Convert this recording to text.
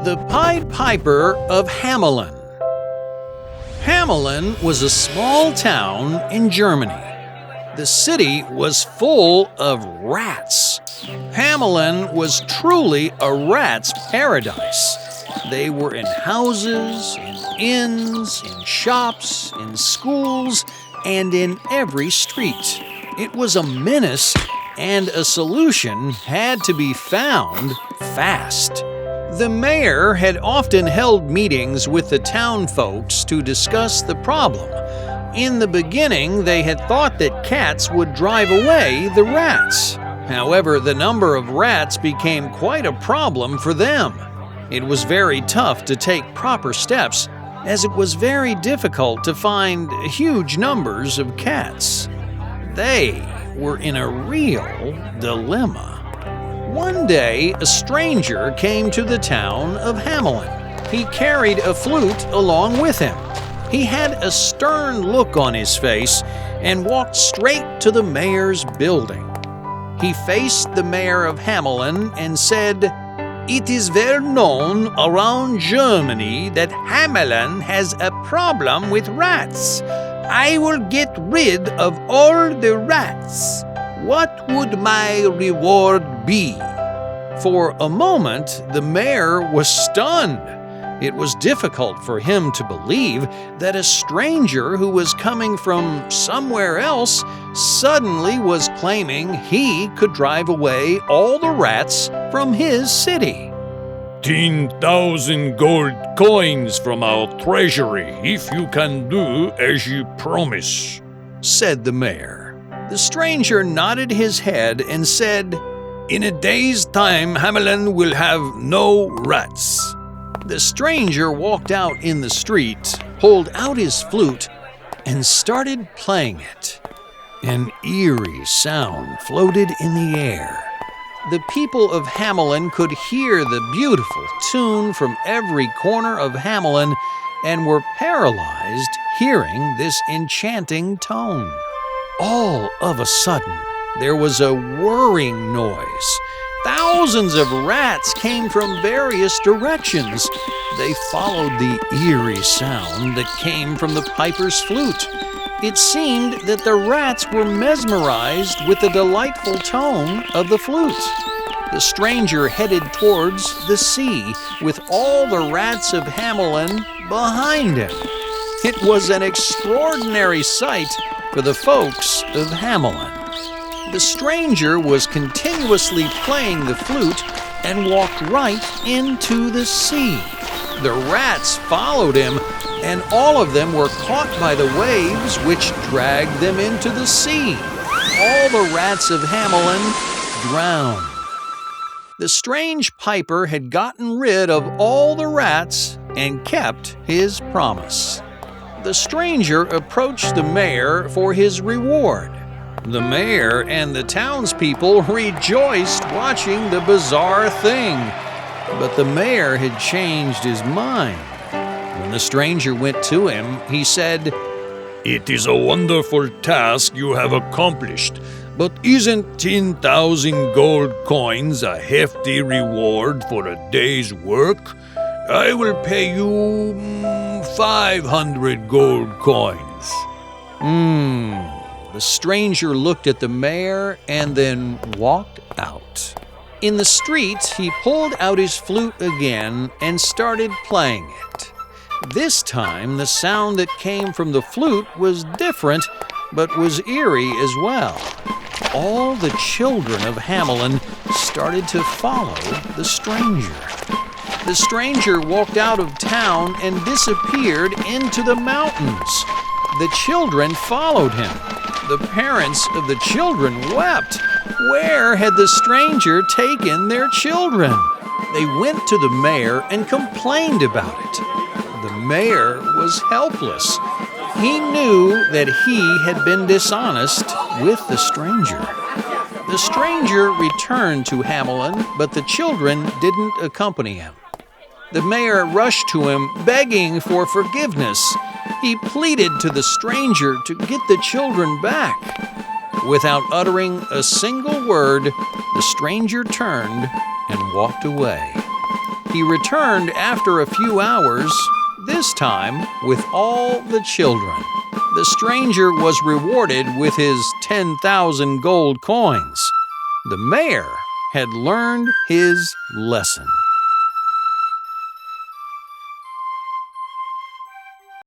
The Pied Piper of Hamelin. Hamelin was a small town in Germany. The city was full of rats. Hamelin was truly a rat's paradise. They were in houses, in inns, in shops, in schools, and in every street. It was a menace, and a solution had to be found fast. The mayor had often held meetings with the town folks to discuss the problem. In the beginning, they had thought that cats would drive away the rats. However, the number of rats became quite a problem for them. It was very tough to take proper steps, as it was very difficult to find huge numbers of cats. They were in a real dilemma. One day, a stranger came to the town of Hamelin. He carried a flute along with him. He had a stern look on his face and walked straight to the mayor's building. He faced the mayor of Hamelin and said, "It is well known around Germany that Hamelin has a problem with rats. I will get rid of all the rats. What would my reward be?" For a moment, the mayor was stunned. It was difficult for him to believe that a stranger who was coming from somewhere else suddenly was claiming he could drive away all the rats from his city. 10,000 gold coins from our treasury if you can do as you promise, said the mayor. The stranger nodded his head and said, "In a day's time, Hamelin will have no rats." The stranger walked out in the street, pulled out his flute, and started playing it. An eerie sound floated in the air. The people of Hamelin could hear the beautiful tune from every corner of Hamelin and were paralyzed hearing this enchanting tone. All of a sudden, there was a whirring noise. Thousands of rats came from various directions. They followed the eerie sound that came from the piper's flute. It seemed that the rats were mesmerized with the delightful tone of the flute. The stranger headed towards the sea with all the rats of Hamelin behind him. It was an extraordinary sight for the folks of Hamelin. The stranger was continuously playing the flute and walked right into the sea. The rats followed him, and all of them were caught by the waves which dragged them into the sea. All the rats of Hamelin drowned. The strange piper had gotten rid of all the rats and kept his promise. The stranger approached the mayor for his reward. The mayor and the townspeople rejoiced watching the bizarre thing, but the mayor had changed his mind. When the stranger went to him, he said, "It is a wonderful task you have accomplished, but isn't 10,000 gold coins a hefty reward for a day's work? I will pay you 500 gold coins. The stranger looked at the mayor and then walked out. In the street, he pulled out his flute again and started playing it. This time, the sound that came from the flute was different, but was eerie as well. All the children of Hamelin started to follow the stranger. The stranger walked out of town and disappeared into the mountains. The children followed him. The parents of the children wept. Where had the stranger taken their children? They went to the mayor and complained about it. The mayor was helpless. He knew that he had been dishonest with the stranger. The stranger returned to Hamelin, but the children didn't accompany him. The mayor rushed to him, begging for forgiveness. He pleaded to the stranger to get the children back. Without uttering a single word, the stranger turned and walked away. He returned after a few hours, this time with all the children. The stranger was rewarded with his 10,000 gold coins. The mayor had learned his lesson.